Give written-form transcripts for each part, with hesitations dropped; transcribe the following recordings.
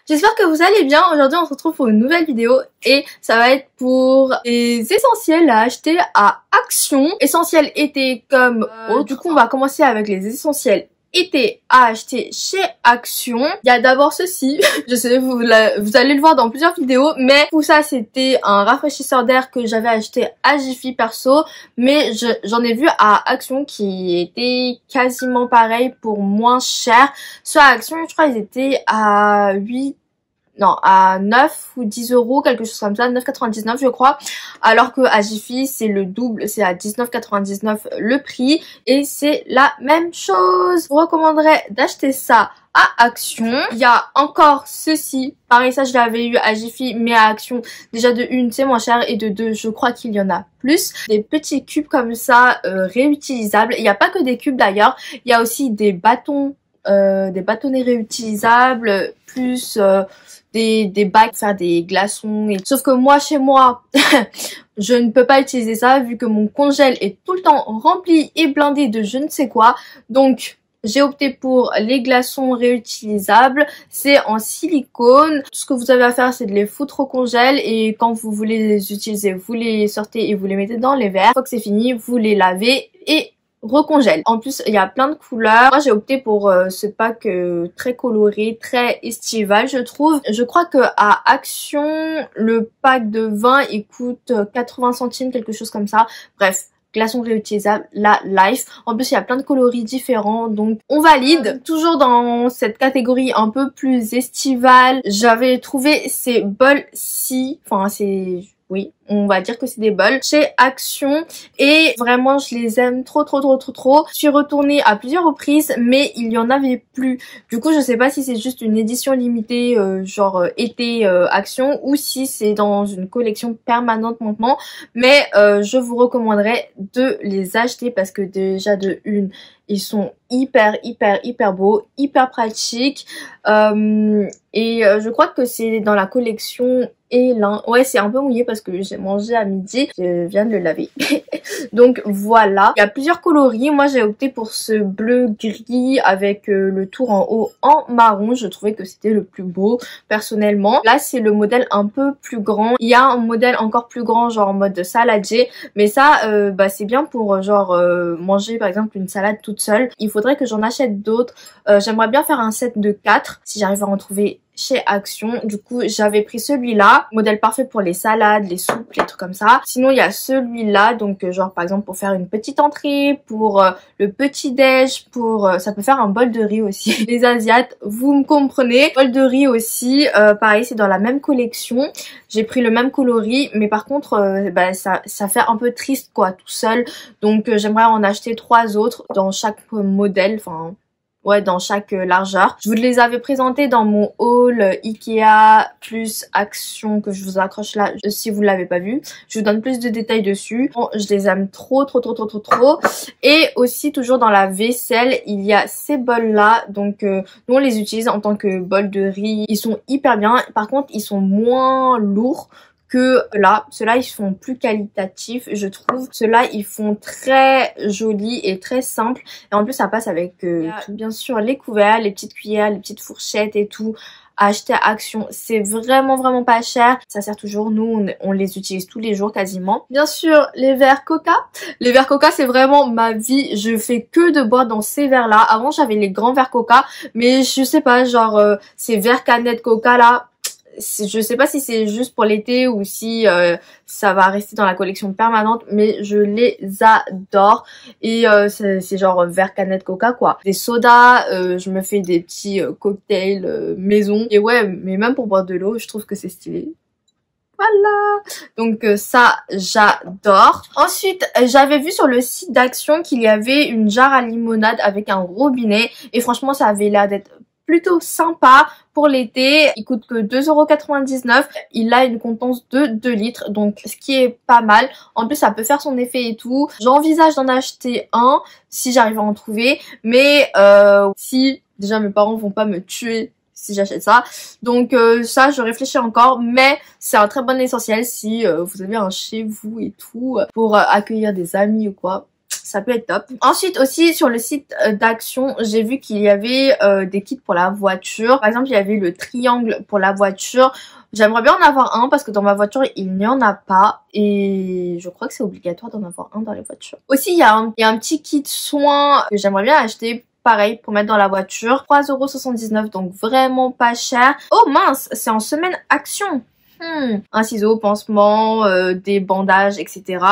J'espère que vous allez bien. Aujourd'hui on se retrouve pour une nouvelle vidéo et ça va être pour les essentiels à acheter à Action. Essentiels été comme autres. Du coup on va commencer avec les essentiels été à acheter chez Action. Il y a d'abord ceci, je sais vous allez le voir dans plusieurs vidéos, mais tout ça c'était un rafraîchisseur d'air que j'avais acheté à Jiffy perso, mais j'en ai vu à Action qui était quasiment pareil pour moins cher. Sur Action je crois ils étaient à 9 ou 10 euros, quelque chose comme ça, 9,99 je crois, alors que à Jiffy c'est le double, c'est à 19,99 le prix et c'est la même chose. Je vous recommanderais d'acheter ça à Action. Il y a encore ceci, pareil ça je l'avais eu à Jiffy mais à Action déjà de une c'est moins cher et de deux je crois qu'il y en a plus. Des petits cubes comme ça réutilisables, il n'y a pas que des cubes d'ailleurs, il y a aussi des bâtons, des bâtonnets réutilisables plus des bacs pour faire des glaçons sauf que moi chez moi je ne peux pas utiliser ça vu que mon congèle est tout le temps rempli et blindé de je ne sais quoi, donc j'ai opté pour les glaçons réutilisables. C'est en silicone. Tout ce que vous avez à faire c'est de les foutre au congèle et quand vous voulez les utiliser vous les sortez et vous les mettez dans les verres. Une fois que c'est fini vous les lavez et recongèle. En plus il y a plein de couleurs. Moi j'ai opté pour ce pack très coloré, très estival je trouve. Je crois que à Action le pack de 20 il coûte 80 centimes, quelque chose comme ça. Bref, glaçons réutilisables, la Life. En plus il y a plein de coloris différents donc on valide. Toujours dans cette catégorie un peu plus estivale, j'avais trouvé ces bols-ci, enfin oui, on va dire que c'est des bols chez Action et vraiment je les aime trop. Je suis retournée à plusieurs reprises mais il y en avait plus. Du coup je sais pas si c'est juste une édition limitée genre été Action ou si c'est dans une collection permanente maintenant, mais je vous recommanderais de les acheter parce que déjà de une ils sont hyper beaux, hyper pratiques et je crois que c'est dans la collection Elin. Ouais c'est un peu mouillé parce que j'ai mangé à midi, je viens de le laver. Donc voilà, il y a plusieurs coloris. Moi j'ai opté pour ce bleu gris avec le tour en haut en marron. Je trouvais que c'était le plus beau personnellement. Là c'est le modèle un peu plus grand. Il y a un modèle encore plus grand genre en mode saladier, mais ça c'est bien pour genre manger par exemple une salade toute seule. Il faudrait que j'en achète d'autres. J'aimerais bien faire un set de 4 si j'arrive à en trouver chez Action. Du coup j'avais pris celui-là, modèle parfait pour les salades, les soupes, les trucs comme ça. Sinon il y a celui-là, donc genre par exemple pour faire une petite entrée, pour le petit déj, pour ça peut faire un bol de riz aussi. Les asiates, vous me comprenez. Bol de riz aussi, pareil c'est dans la même collection. J'ai pris le même coloris mais par contre ça fait un peu triste quoi tout seul. Donc j'aimerais en acheter 3 autres dans chaque modèle, enfin ouais dans chaque largeur. Je vous les avais présentés dans mon haul Ikea plus Action que je vous accroche là si vous l'avez pas vu. Je vous donne plus de détails dessus. Bon, je les aime trop. Et aussi toujours dans la vaisselle il y a ces bols là, donc nous on les utilise en tant que bol de riz. Ils sont hyper bien, par contre ils sont moins lourds que là. Ceux-là ils sont plus qualitatifs je trouve. Ceux-là ils font très jolis et très simples et en plus ça passe avec tout. Bien sûr les couverts, les petites cuillères, les petites fourchettes et tout à acheter à Action. C'est vraiment pas cher. Ça sert toujours, nous on les utilise tous les jours quasiment. Bien sûr les verres Coca. Les verres Coca c'est vraiment ma vie. Je fais que de boire dans ces verres là. Avant j'avais les grands verres Coca mais je sais pas genre ces verres canettes Coca là, je sais pas si c'est juste pour l'été ou si ça va rester dans la collection permanente, mais je les adore. Et c'est genre verre canette Coca quoi. Des sodas, je me fais des petits cocktails maison. Et ouais, mais même pour boire de l'eau, je trouve que c'est stylé. Voilà, donc ça j'adore. Ensuite j'avais vu sur le site d'Action qu'il y avait une jarre à limonade avec un robinet et franchement ça avait l'air d'être plutôt sympa pour l'été. Il coûte que 2,99 €. Il a une contenance de 2 litres donc ce qui est pas mal. En plus ça peut faire son effet et tout. J'envisage d'en acheter un si j'arrive à en trouver, mais si déjà mes parents vont pas me tuer si j'achète ça, donc ça je réfléchis encore, mais c'est un très bon essentiel si vous avez un chez vous et tout pour accueillir des amis ou quoi. ça peut être top. Ensuite aussi sur le site d'Action, j'ai vu qu'il y avait des kits pour la voiture. Par exemple, il y avait le triangle pour la voiture. J'aimerais bien en avoir un parce que dans ma voiture, il n'y en a pas. Et je crois que c'est obligatoire d'en avoir un dans les voitures. Aussi, il y a un petit kit soin que j'aimerais bien acheter. Pareil, pour mettre dans la voiture. 3,79 €, donc vraiment pas cher. Oh mince, c'est en semaine Action. Un ciseau, pansement, des bandages, etc.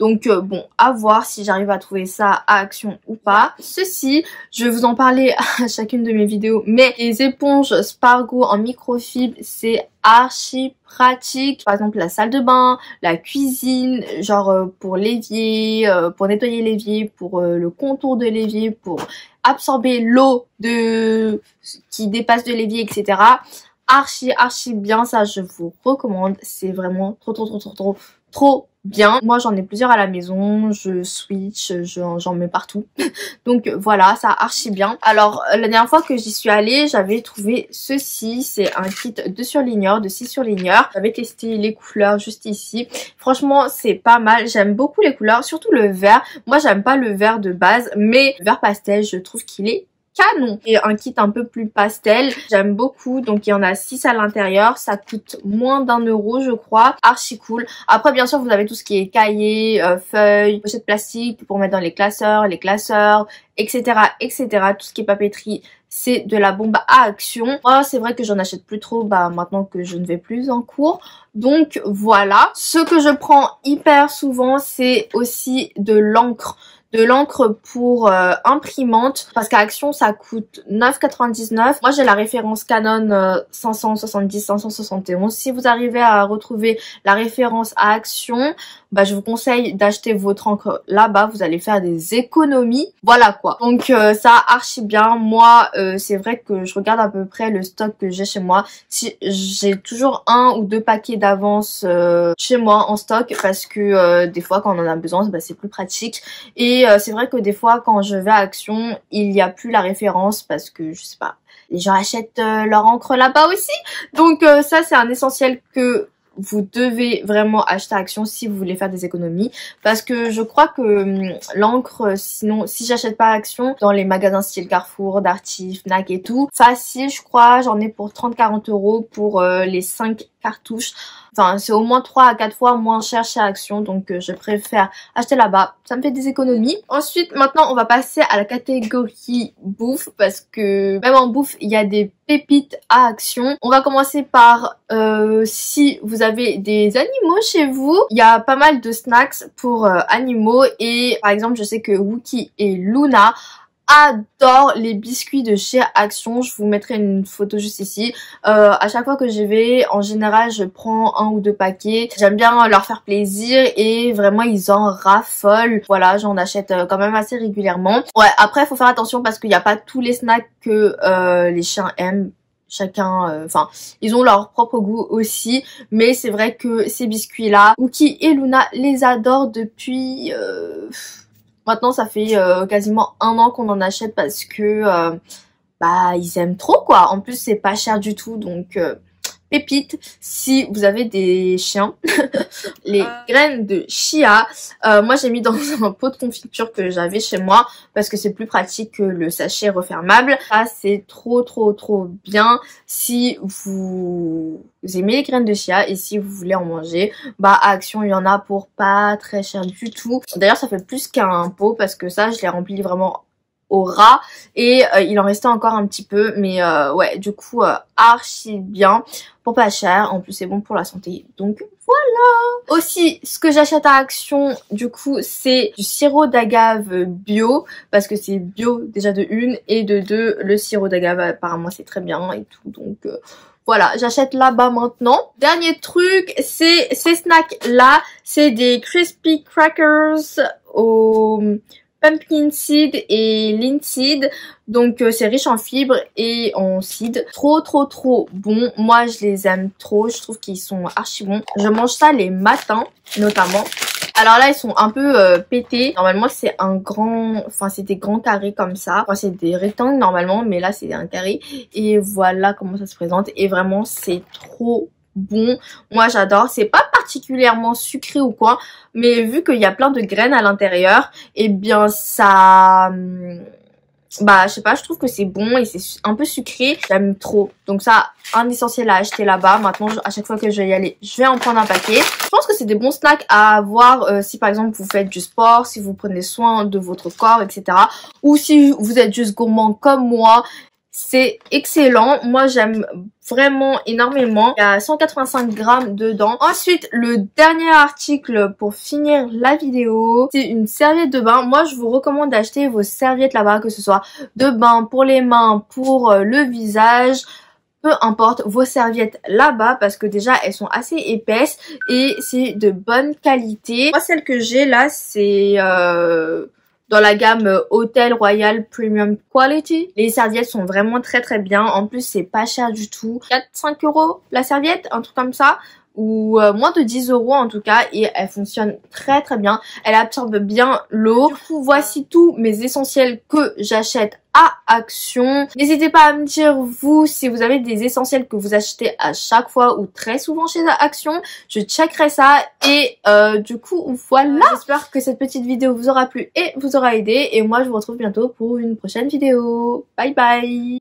Donc bon, à voir si j'arrive à trouver ça à Action ou pas. Ceci, je vais vous en parler à chacune de mes vidéos, mais les éponges Spargo en microfibre, c'est archi pratique. Par exemple, la salle de bain, la cuisine, genre pour l'évier, pour nettoyer l'évier, pour le contour de l'évier, pour absorber l'eau qui dépasse de l'évier, etc. Archi bien, ça je vous recommande. C'est vraiment trop bien. Moi j'en ai plusieurs à la maison, je switch, j'en mets partout. Donc voilà, ça archi bien. Alors la dernière fois que j'y suis allée, j'avais trouvé ceci, c'est un kit de surligneurs, de 6 surligneurs. J'avais testé les couleurs juste ici. Franchement c'est pas mal, j'aime beaucoup les couleurs, surtout le vert. Moi j'aime pas le vert de base, mais le vert pastel je trouve qu'il est canon. Et un kit un peu plus pastel, j'aime beaucoup. Donc il y en a 6 à l'intérieur, ça coûte moins d'1 € je crois. Archi cool. Après bien sûr vous avez tout ce qui est cahier, feuilles, pochettes plastiques pour mettre dans les classeurs, etc. Tout ce qui est papeterie, c'est de la bombe à Action. Moi c'est vrai que j'en achète plus trop maintenant que je ne vais plus en cours. Donc voilà. Ce que je prends hyper souvent, c'est aussi de l'encre. De l'encre pour imprimante, parce qu'à Action ça coûte 9,99 €. Moi j'ai la référence Canon 570-571. Si vous arrivez à retrouver la référence à Action, je vous conseille d'acheter votre encre là-bas, vous allez faire des économies. Voilà quoi. Donc ça archi bien. Moi c'est vrai que je regarde à peu près le stock que j'ai chez moi. Si j'ai toujours 1 ou 2 paquets d'avance chez moi en stock, parce que des fois quand on en a besoin, c'est plus pratique. Et c'est vrai que des fois quand je vais à Action, il n'y a plus la référence parce que je sais pas, les gens achètent leur encre là-bas aussi. Donc ça c'est un essentiel que vous devez vraiment acheter à Action si vous voulez faire des économies, parce que je crois que l'encre, sinon si j'achète pas à Action, dans les magasins style Carrefour, Darty, Fnac et tout, facile je crois j'en ai pour 30-40 € pour les 5 cartouches. Enfin, c'est au moins 3 à 4 fois moins cher chez Action, donc je préfère acheter là-bas. Ça me fait des économies. Ensuite, maintenant, on va passer à la catégorie bouffe, parce que même en bouffe, il y a des pépites à Action. On va commencer par si vous avez des animaux chez vous, il y a pas mal de snacks pour animaux. Et par exemple, je sais que Wookie et Luna adore les biscuits de chez Action. Je vous mettrai une photo juste ici. À chaque fois que j'y vais, en général je prends 1 ou 2 paquets. J'aime bien leur faire plaisir et vraiment ils en raffolent. Voilà, j'en achète quand même assez régulièrement. Ouais, après il faut faire attention parce qu'il n'y a pas tous les snacks que les chiens aiment. Chacun, enfin, ils ont leur propre goût aussi, mais c'est vrai que ces biscuits là, Wookie et Luna les adorent depuis maintenant ça fait quasiment 1 an qu'on en achète, parce que ils aiment trop quoi. En plus c'est pas cher du tout, donc pépite. Si vous avez des chiens, les graines de chia, moi j'ai mis dans un pot de confiture que j'avais chez moi parce que c'est plus pratique que le sachet refermable. Ça c'est trop bien si vous aimez les graines de chia et si vous voulez en manger. À Action il y en a pour pas très cher du tout. D'ailleurs ça fait plus qu'un pot parce que ça je l'ai rempli vraiment au ras et il en restait encore un petit peu, mais ouais, du coup archi bien pour pas cher. En plus c'est bon pour la santé, donc voilà. Aussi ce que j'achète à Action du coup c'est du sirop d'agave bio, parce que c'est bio déjà de 1 et de 2 le sirop d'agave apparemment c'est très bien et tout, donc voilà, j'achète là-bas maintenant. Dernier truc, c'est ces snacks là, c'est des crispy crackers au pumpkin seed et linseed, donc c'est riche en fibres et en seed. Trop bon. Moi je les aime trop, je trouve qu'ils sont archi bons. Je mange ça les matins notamment. Alors là ils sont un peu pétés. Normalement c'est un grand, enfin c'est des grands carrés comme ça. Enfin c'est des rectangles normalement, mais là c'est un carré. Et voilà comment ça se présente. Et vraiment c'est trop bon. Moi j'adore. C'est pas particulièrement sucré ou quoi, mais vu qu'il y a plein de graines à l'intérieur, et bien ça... Bah, je sais pas, je trouve que c'est bon et c'est un peu sucré. J'aime trop. Donc ça, un essentiel à acheter là-bas. Maintenant, à chaque fois que je vais y aller, je vais en prendre un paquet. Je pense que c'est des bons snacks à avoir si par exemple vous faites du sport, si vous prenez soin de votre corps, etc. Ou si vous êtes juste gourmand comme moi. C'est excellent. Moi, j'aime vraiment énormément. Il y a 185 grammes dedans. Ensuite, le dernier article pour finir la vidéo, c'est une serviette de bain. Moi, je vous recommande d'acheter vos serviettes là-bas, que ce soit de bain pour les mains, pour le visage. Peu importe, vos serviettes là-bas, parce que déjà elles sont assez épaisses et c'est de bonne qualité. Moi, celle que j'ai là, c'est dans la gamme Hotel Royal Premium Quality. Les serviettes sont vraiment très bien. En plus, c'est pas cher du tout. 4-5 € la serviette, un truc comme ça. Ou moins de 10 € en tout cas, et elle fonctionne très bien. Elle absorbe bien l'eau. Du coup, voici tous mes essentiels que j'achète à Action. N'hésitez pas à me dire vous si vous avez des essentiels que vous achetez à chaque fois ou très souvent chez Action. Je checkerai ça et du coup voilà. J'espère que cette petite vidéo vous aura plu et vous aura aidé, et moi je vous retrouve bientôt pour une prochaine vidéo. Bye bye.